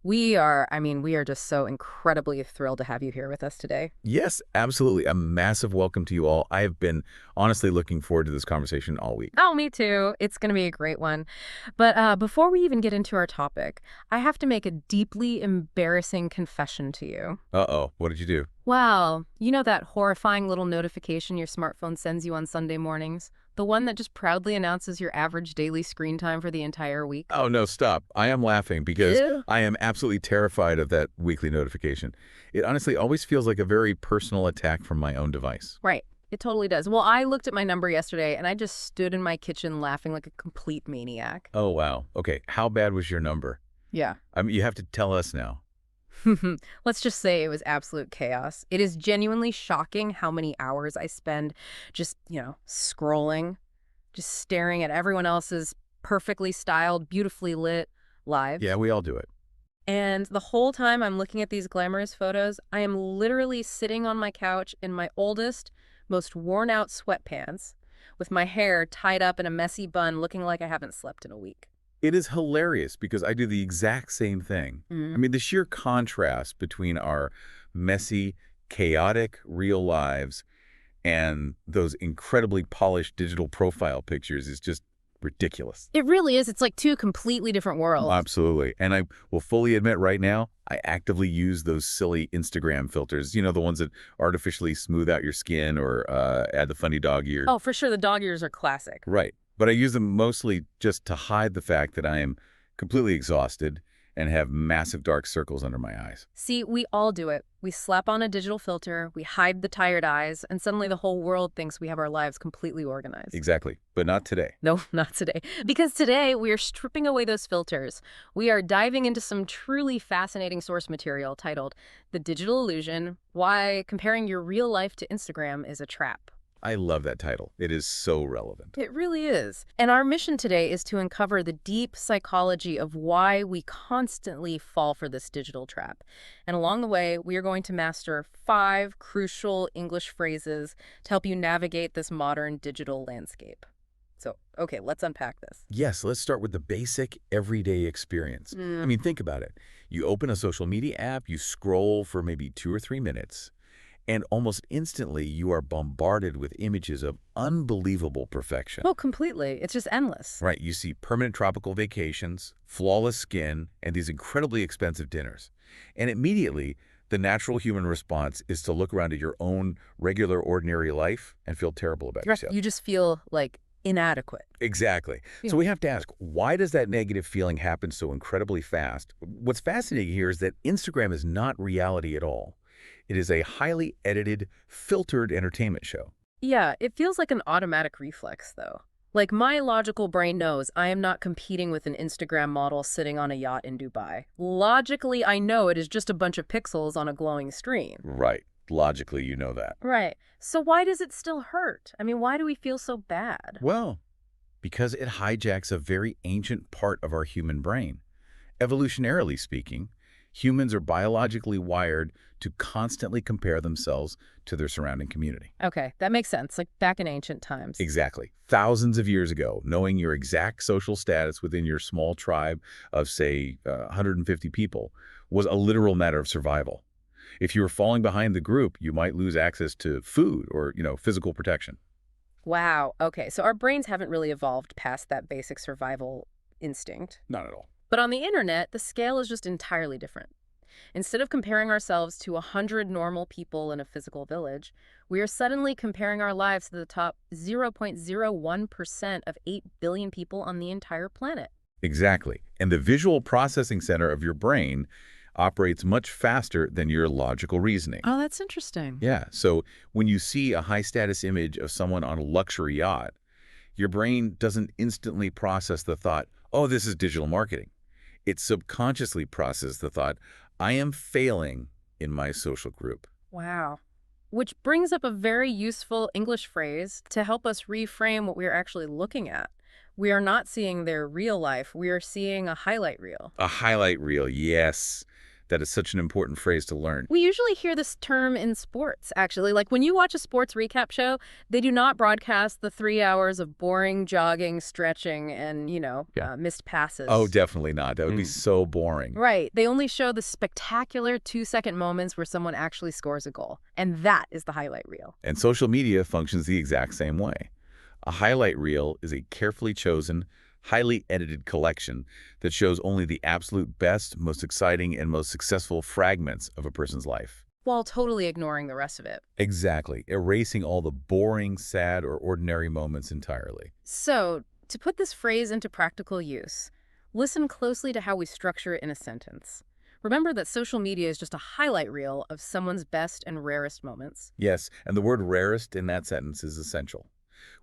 We are just so incredibly thrilled to have you here with us today. Yes, absolutely. A massive welcome to you all. I have been honestly looking forward to this conversation all week. Oh, me too. It's going to be a great one. But before we even get into our topic, I have to make a deeply embarrassing confession to you. Uh-oh, what did you do? Well, you know that horrifying little notification your smartphone sends you on Sunday mornings? The one that just proudly announces your average daily screen time for the entire week? Oh, no, stop. I am laughing because Ew. I am absolutely terrified of that weekly notification. It honestly always feels like a very personal attack from my own device. Right. It totally does. Well, I looked at my number yesterday and I just stood in my kitchen laughing like a complete maniac. Oh, wow. Okay, how bad was your number? Yeah. I mean, you have to tell us now. Let's just say it was absolute chaos. It is genuinely shocking how many hours I spend just, scrolling, just staring at everyone else's perfectly styled, beautifully lit lives. Yeah, we all do it. And the whole time I'm looking at these glamorous photos, I am literally sitting on my couch in my oldest, most worn out sweatpants with my hair tied up in a messy bun looking like I haven't slept in a week. It is hilarious because I do the exact same thing. I mean, the sheer contrast between our messy, chaotic real lives and those incredibly polished digital profile pictures is just ridiculous. It really is. It's like two completely different worlds. Absolutely. And I will fully admit right now, I actively use those silly Instagram filters, the ones that artificially smooth out your skin or add the funny dog ear. Oh, for sure. The dog ears are classic. Right. But I use them mostly just to hide the fact that I am completely exhausted and have massive dark circles under my eyes. See, we all do it. We slap on a digital filter, we hide the tired eyes, and suddenly the whole world thinks we have our lives completely organized. Exactly. But not today. No, not today. Because today we are stripping away those filters. We are diving into some truly fascinating source material titled The Digital Illusion: Why Comparing Your Real Life to Instagram is a Trap. I love that title. It is so relevant. It really is. And our mission today is to uncover the deep psychology of why we constantly fall for this digital trap. And along the way, we are going to master 5 crucial English phrases to help you navigate this modern digital landscape. So, okay, let's unpack this. Yes, let's start with the basic everyday experience. I mean, think about it. You open a social media app, you scroll for maybe 2 or 3 minutes, and almost instantly you are bombarded with images of unbelievable perfection. Oh, completely. It's just endless. Right, you see permanent tropical vacations, flawless skin, and these incredibly expensive dinners. And immediately, the natural human response is to look around at your own regular, ordinary life and feel terrible about Right. yourself. You just feel like inadequate. Exactly. Yeah. So we have to ask, why does that negative feeling happen so incredibly fast? What's fascinating here is that Instagram is not reality at all. It is a highly edited, filtered entertainment show. Yeah, it feels like an automatic reflex, though. Like my logical brain knows I am not competing with an Instagram model sitting on a yacht in Dubai. Logically, I know it is just a bunch of pixels on a glowing screen. Right. Logically, you know that. Right. So why does it still hurt? I mean, why do we feel so bad? Well, because it hijacks a very ancient part of our human brain. Evolutionarily speaking, humans are biologically wired to constantly compare themselves to their surrounding community. Okay, that makes sense, like back in ancient times. Exactly. Thousands of years ago, knowing your exact social status within your small tribe of, say, 150 people was a literal matter of survival. If you were falling behind the group, you might lose access to food or, physical protection. Wow, okay, so our brains haven't really evolved past that basic survival instinct. Not at all. But on the internet, the scale is just entirely different. Instead of comparing ourselves to 100 normal people in a physical village, we are suddenly comparing our lives to the top 0.01% of 8 billion people on the entire planet. Exactly. And the visual processing center of your brain operates much faster than your logical reasoning. Oh, that's interesting. Yeah, so when you see a high-status image of someone on a luxury yacht, your brain doesn't instantly process the thought, oh, this is digital marketing. It subconsciously processes the thought, I am failing in my social group. Wow. Which brings up a very useful English phrase to help us reframe what we are actually looking at. We are not seeing their real life. We are seeing a highlight reel. A highlight reel, yes. That is such an important phrase to learn. We usually hear this term in sports, actually. Like when you watch a sports recap show, they do not broadcast the 3 hours of boring jogging, stretching, and, Yeah. missed Oh, passes. definitely not. That would be so boring. Right. They only show the spectacular 2-second moments where someone actually scores a goal. And that is the highlight reel. And social media functions the exact same way. A highlight reel is a carefully chosen, highly edited collection that shows only the absolute best, most exciting, and most successful fragments of a person's life. While totally ignoring the rest of it. Exactly, erasing all the boring, sad, or ordinary moments entirely. So, to put this phrase into practical use, listen closely to how we structure it in a sentence. Remember that social media is just a highlight reel of someone's best and rarest moments. Yes, and the word rarest in that sentence is essential.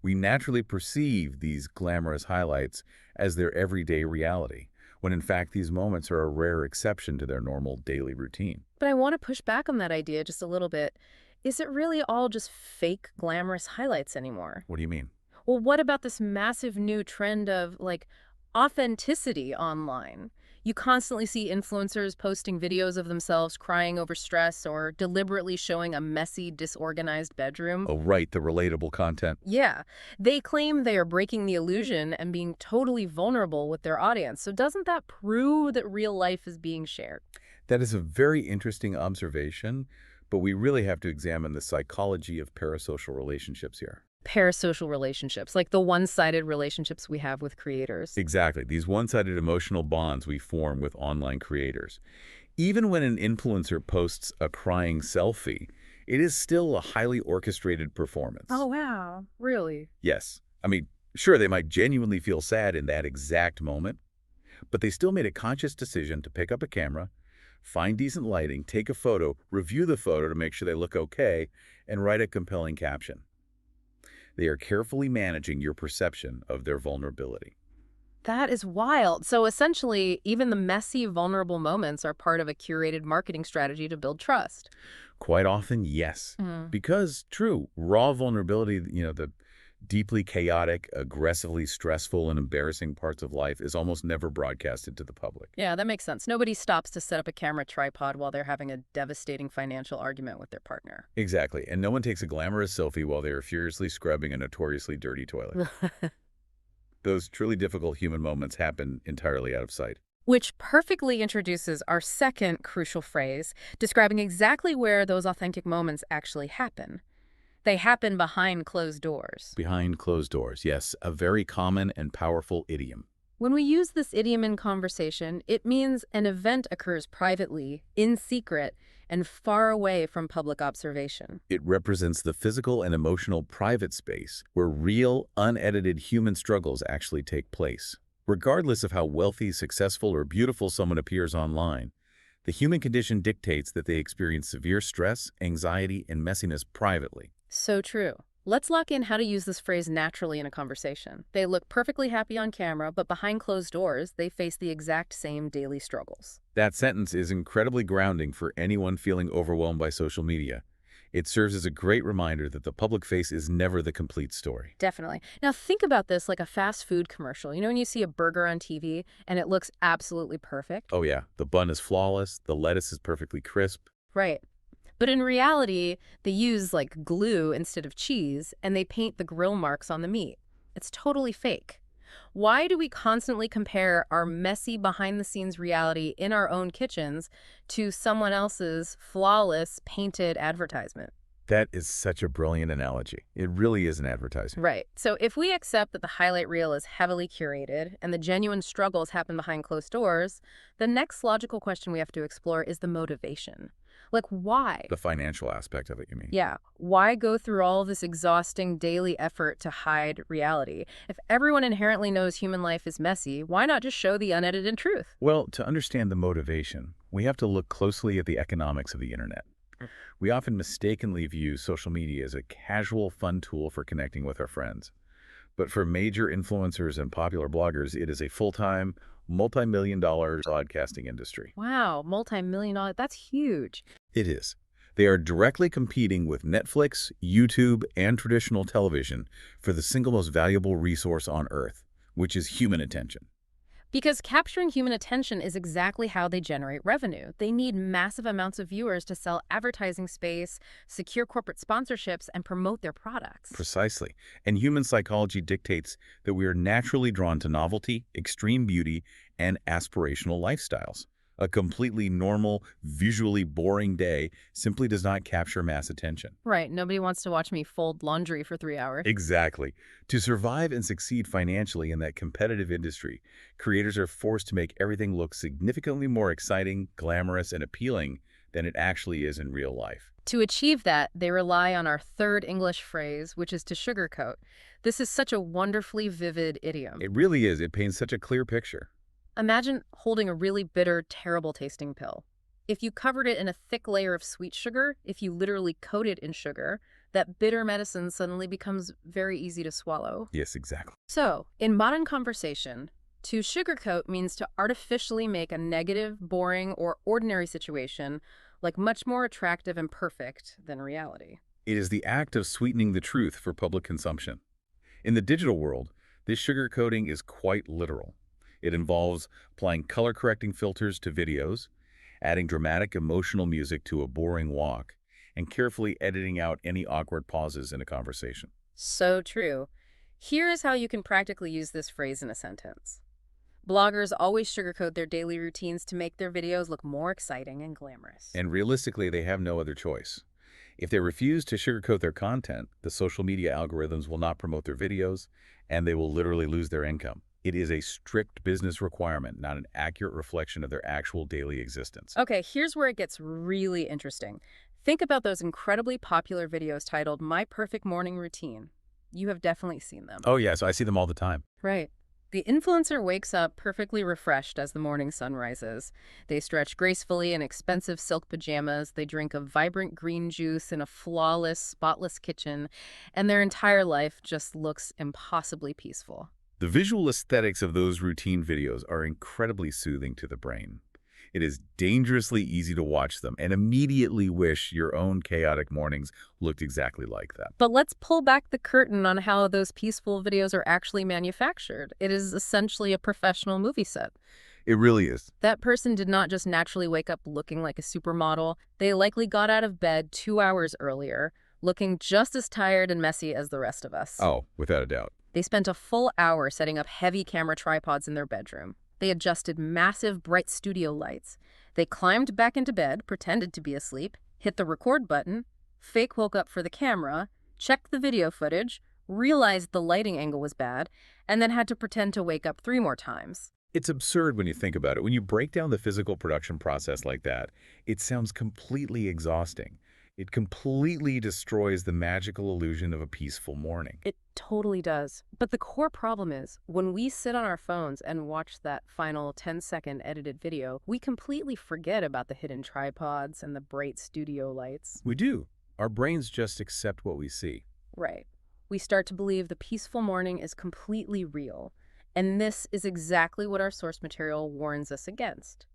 We naturally perceive these glamorous highlights as their everyday reality, when in fact these moments are a rare exception to their normal daily routine. But I want to push back on that idea just a little bit. Is it really all just fake glamorous highlights anymore? What do you mean? Well, what about this massive new trend of, like, authenticity online? You constantly see influencers posting videos of themselves crying over stress or deliberately showing a messy, disorganized bedroom. Oh, right, the relatable content. Yeah, they claim they are breaking the illusion and being totally vulnerable with their audience. So doesn't that prove that real life is being shared? That is a very interesting observation, but we really have to examine the psychology of parasocial relationships here. Parasocial relationships, like the one-sided relationships we have with creators. Exactly, these one-sided emotional bonds we form with online creators. Even when an influencer posts a crying selfie, it is still a highly orchestrated performance. Oh, wow. Really? Yes. I mean, sure, they might genuinely feel sad in that exact moment, but they still made a conscious decision to pick up a camera, find decent lighting, take a photo, review the photo to make sure they look okay, and write a compelling caption. They are carefully managing your perception of their vulnerability. That is wild. So essentially, even the messy, vulnerable moments are part of a curated marketing strategy to build trust. Quite often, yes. Because, true, raw vulnerability, the deeply chaotic, aggressively stressful, and embarrassing parts of life is almost never broadcasted to the public. Yeah, that makes sense. Nobody stops to set up a camera tripod while they're having a devastating financial argument with their partner. Exactly. And no one takes a glamorous selfie while they are furiously scrubbing a notoriously dirty toilet. Those truly difficult human moments happen entirely out of sight. Which perfectly introduces our second crucial phrase, describing exactly where those authentic moments actually happen. They happen behind closed doors. Behind closed doors, yes, a very common and powerful idiom. When we use this idiom in conversation, it means an event occurs privately, in secret, and far away from public observation. It represents the physical and emotional private space where real, unedited human struggles actually take place. Regardless of how wealthy, successful, or beautiful someone appears online, the human condition dictates that they experience severe stress, anxiety, and messiness privately. So true. Let's lock in how to use this phrase naturally in a conversation. They look perfectly happy on camera, but behind closed doors, they face the exact same daily struggles. That sentence is incredibly grounding for anyone feeling overwhelmed by social media. It serves as a great reminder that the public face is never the complete story. Definitely. Now think about this like a fast food commercial. You know when you see a burger on TV and it looks absolutely perfect? Oh yeah, the bun is flawless, the lettuce is perfectly crisp. Right. But in reality, they use like glue instead of cheese, and they paint the grill marks on the meat. It's totally fake. Why do we constantly compare our messy behind-the-scenes reality in our own kitchens to someone else's flawless painted advertisement? That is such a brilliant analogy. It really is an advertising. Right. So if we accept that the highlight reel is heavily curated and the genuine struggles happen behind closed doors, the next logical question we have to explore is the motivation. Like, why? The financial aspect of it, you mean? Yeah. Why go through all this exhausting daily effort to hide reality? If everyone inherently knows human life is messy, why not just show the unedited truth? Well, to understand the motivation, we have to look closely at the economics of the internet. We often mistakenly view social media as a casual, fun tool for connecting with our friends. But for major influencers and popular bloggers, it is a full-time, multi-million-dollar broadcasting industry. Wow, multi-million-dollar, that's huge. It is. They are directly competing with Netflix, YouTube, and traditional television for the single most valuable resource on Earth, which is human attention. Because capturing human attention is exactly how they generate revenue. They need massive amounts of viewers to sell advertising space, secure corporate sponsorships, and promote their products. Precisely. And human psychology dictates that we are naturally drawn to novelty, extreme beauty, and aspirational lifestyles. A completely normal, visually boring day simply does not capture mass attention. Right, nobody wants to watch me fold laundry for 3 hours. Exactly. To survive and succeed financially in that competitive industry, creators are forced to make everything look significantly more exciting, glamorous, and appealing than it actually is in real life. To achieve that, they rely on our third English phrase, which is to sugarcoat. This is such a wonderfully vivid idiom. It really is. It paints such a clear picture. Imagine holding a really bitter, terrible tasting pill. If you covered it in a thick layer of sweet sugar, if you literally coat it in sugar, that bitter medicine suddenly becomes very easy to swallow. Yes, exactly. So, in modern conversation, to sugarcoat means to artificially make a negative, boring, or ordinary situation like much more attractive and perfect than reality. It is the act of sweetening the truth for public consumption. In the digital world, this sugarcoating is quite literal. It involves applying color-correcting filters to videos, adding dramatic emotional music to a boring walk, and carefully editing out any awkward pauses in a conversation. So true. Here is how you can practically use this phrase in a sentence. Bloggers always sugarcoat their daily routines to make their videos look more exciting and glamorous. And realistically, they have no other choice. If they refuse to sugarcoat their content, the social media algorithms will not promote their videos, and they will literally lose their income. It is a strict business requirement, not an accurate reflection of their actual daily existence. Okay, here's where it gets really interesting. Think about those incredibly popular videos titled My Perfect Morning Routine. You have definitely seen them. Oh, yes, I see them all the time. Right. The influencer wakes up perfectly refreshed as the morning sun rises. They stretch gracefully in expensive silk pajamas, they drink a vibrant green juice in a flawless, spotless kitchen, and their entire life just looks impossibly peaceful. The visual aesthetics of those routine videos are incredibly soothing to the brain. It is dangerously easy to watch them and immediately wish your own chaotic mornings looked exactly like that. But let's pull back the curtain on how those peaceful videos are actually manufactured. It is essentially a professional movie set. It really is. That person did not just naturally wake up looking like a supermodel. They likely got out of bed 2 hours earlier, looking just as tired and messy as the rest of us. Oh, without a doubt. They spent a full hour setting up heavy camera tripods in their bedroom. They adjusted massive, bright studio lights. They climbed back into bed, pretended to be asleep, hit the record button, fake woke up for the camera, checked the video footage, realized the lighting angle was bad, and then had to pretend to wake up 3 more times. It's absurd when you think about it. When you break down the physical production process like that, it sounds completely exhausting. It completely destroys the magical illusion of a peaceful morning. It totally does. But the core problem is, when we sit on our phones and watch that final 10-second edited video, we completely forget about the hidden tripods and the bright studio lights. We do. Our brains just accept what we see. Right. We start to believe the peaceful morning is completely real. And this is exactly what our source material warns us against.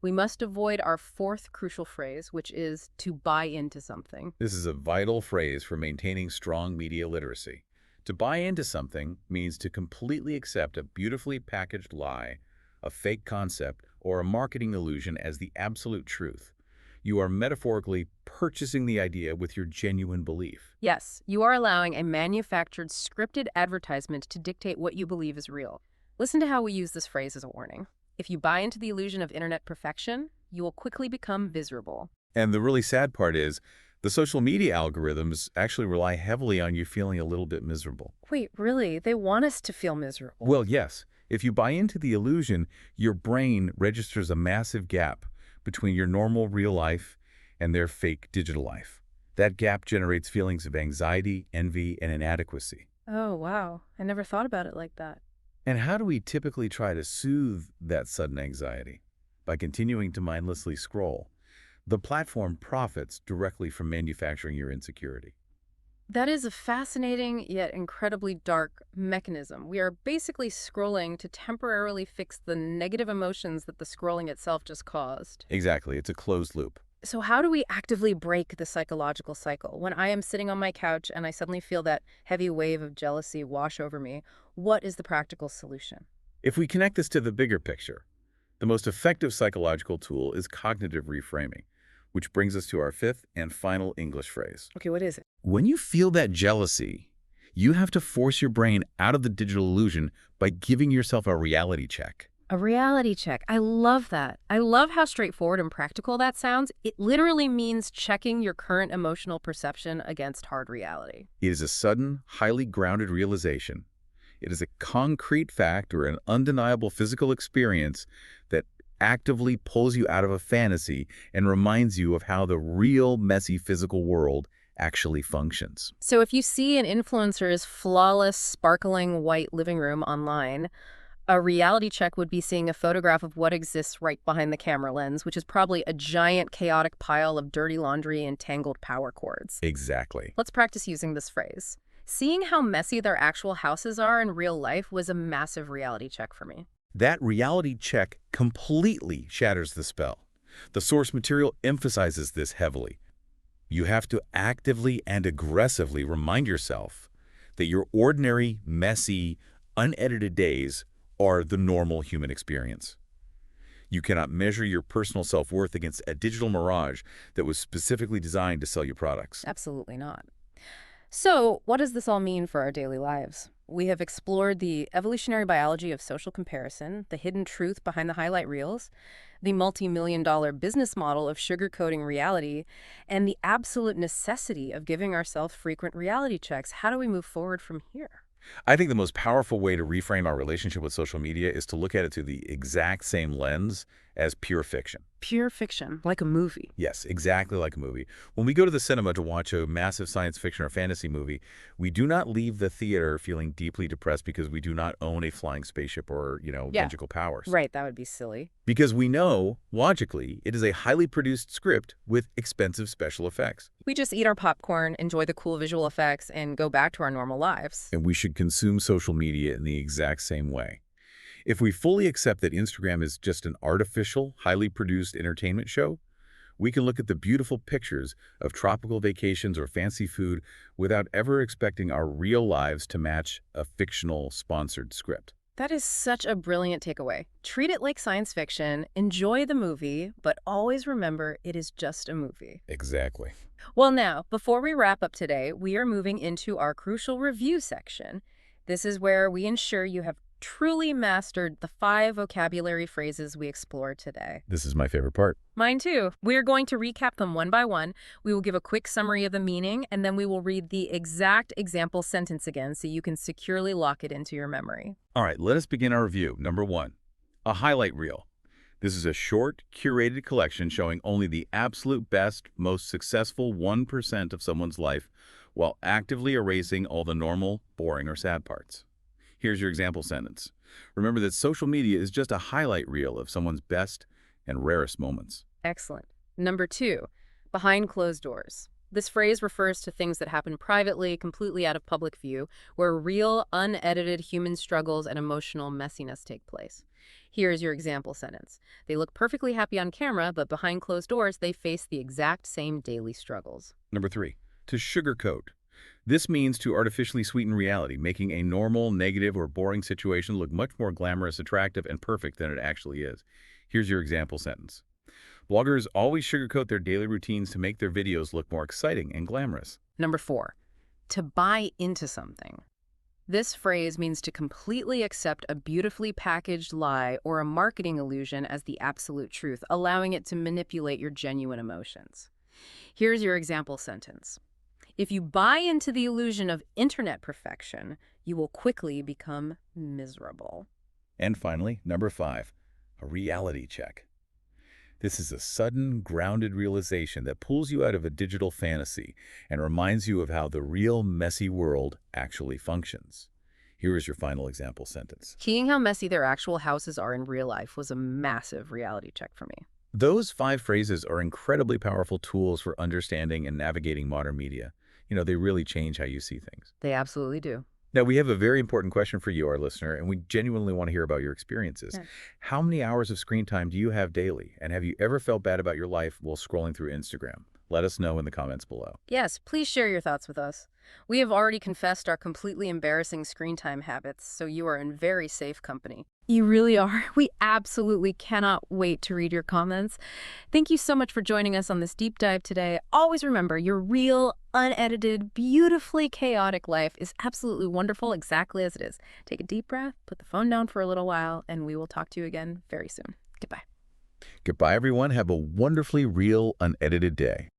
We must avoid our fourth crucial phrase, which is to buy into something. This is a vital phrase for maintaining strong media literacy. To buy into something means to completely accept a beautifully packaged lie, a fake concept, or a marketing illusion as the absolute truth. You are metaphorically purchasing the idea with your genuine belief. Yes, you are allowing a manufactured, scripted advertisement to dictate what you believe is real. Listen to how we use this phrase as a warning. If you buy into the illusion of internet perfection, you will quickly become miserable. And the really sad part is, the social media algorithms actually rely heavily on you feeling a little bit miserable. Wait, really? They want us to feel miserable? Well, yes. If you buy into the illusion, your brain registers a massive gap between your normal real life and their fake digital life. That gap generates feelings of anxiety, envy, and inadequacy. Oh, wow. I never thought about it like that. And how do we typically try to soothe that sudden anxiety? By continuing to mindlessly scroll. The platform profits directly from manufacturing your insecurity. That is a fascinating yet incredibly dark mechanism. We are basically scrolling to temporarily fix the negative emotions that the scrolling itself just caused. Exactly. It's a closed loop. So how do we actively break the psychological cycle? When I am sitting on my couch and I suddenly feel that heavy wave of jealousy wash over me, what is the practical solution? If we connect this to the bigger picture, the most effective psychological tool is cognitive reframing, which brings us to our fifth and final English phrase. Okay, what is it? When you feel that jealousy, you have to force your brain out of the digital illusion by giving yourself a reality check. A reality check. I love that. I love how straightforward and practical that sounds. It literally means checking your current emotional perception against hard reality. It is a sudden, highly grounded realization. It is a concrete fact or an undeniable physical experience that actively pulls you out of a fantasy and reminds you of how the real, messy physical world actually functions. So if you see an influencer's flawless, sparkling white living room online, a reality check would be seeing a photograph of what exists right behind the camera lens, which is probably a giant, chaotic pile of dirty laundry and tangled power cords. Exactly. Let's practice using this phrase. Seeing how messy their actual houses are in real life was a massive reality check for me. That reality check completely shatters the spell. The source material emphasizes this heavily. You have to actively and aggressively remind yourself that your ordinary, messy, unedited days are the normal human experience. You cannot measure your personal self-worth against a digital mirage that was specifically designed to sell you products. Absolutely not. So, what does this all mean for our daily lives? We have explored the evolutionary biology of social comparison, the hidden truth behind the highlight reels, the multi-million-dollar business model of sugarcoating reality, and the absolute necessity of giving ourselves frequent reality checks. How do we move forward from here? I think the most powerful way to reframe our relationship with social media is to look at it through the exact same lens as pure fiction. Pure fiction, like a movie. Yes, exactly like a movie. When we go to the cinema to watch a massive science fiction or fantasy movie, we do not leave the theater feeling deeply depressed because we do not own a flying spaceship or, magical powers. Right, that would be silly. Because we know, logically, it is a highly produced script with expensive special effects. We just eat our popcorn, enjoy the cool visual effects, and go back to our normal lives. And we should consume social media in the exact same way. If we fully accept that Instagram is just an artificial, highly produced entertainment show, we can look at the beautiful pictures of tropical vacations or fancy food without ever expecting our real lives to match a fictional sponsored script. That is such a brilliant takeaway. Treat it like science fiction, enjoy the movie, but always remember it is just a movie. Exactly. Well, now, before we wrap up today, we are moving into our crucial review section. This is where we ensure you have truly mastered the 5 vocabulary phrases we explored today. This is my favorite part. Mine too. We are going to recap them one by one. We will give a quick summary of the meaning, and then we will read the exact example sentence again so you can securely lock it into your memory. All right, let us begin our review. Number 1, a highlight reel. This is a short, curated collection showing only the absolute best, most successful 1% of someone's life while actively erasing all the normal, boring, or sad parts. Here's your example sentence. Remember that social media is just a highlight reel of someone's best and rarest moments. Excellent. Number 2, behind closed doors. This phrase refers to things that happen privately, completely out of public view, where real, unedited human struggles and emotional messiness take place. Here's your example sentence. They look perfectly happy on camera, but behind closed doors, they face the exact same daily struggles. Number 3, to sugarcoat. This means to artificially sweeten reality, making a normal, negative, or boring situation look much more glamorous, attractive, and perfect than it actually is. Here's your example sentence. Bloggers always sugarcoat their daily routines to make their videos look more exciting and glamorous. Number 4, to buy into something. This phrase means to completely accept a beautifully packaged lie or a marketing illusion as the absolute truth, allowing it to manipulate your genuine emotions. Here's your example sentence. If you buy into the illusion of internet perfection, you will quickly become miserable. And finally, number 5, a reality check. This is a sudden, grounded realization that pulls you out of a digital fantasy and reminds you of how the real, messy world actually functions. Here is your final example sentence. Seeing how messy their actual houses are in real life was a massive reality check for me. Those 5 phrases are incredibly powerful tools for understanding and navigating modern media. They really change how you see things. They absolutely do. Now, we have a very important question for you, our listener, and we genuinely want to hear about your experiences. Yeah. How many hours of screen time do you have daily? And have you ever felt bad about your life while scrolling through Instagram? Let us know in the comments below. Yes, please share your thoughts with us. We have already confessed our completely embarrassing screen time habits, so you are in very safe company. You really are. We absolutely cannot wait to read your comments. Thank you so much for joining us on this deep dive today. Always remember, your real, unedited, beautifully chaotic life is absolutely wonderful exactly as it is. Take a deep breath, put the phone down for a little while, and we will talk to you again very soon. Goodbye. Goodbye, everyone. Have a wonderfully real, unedited day.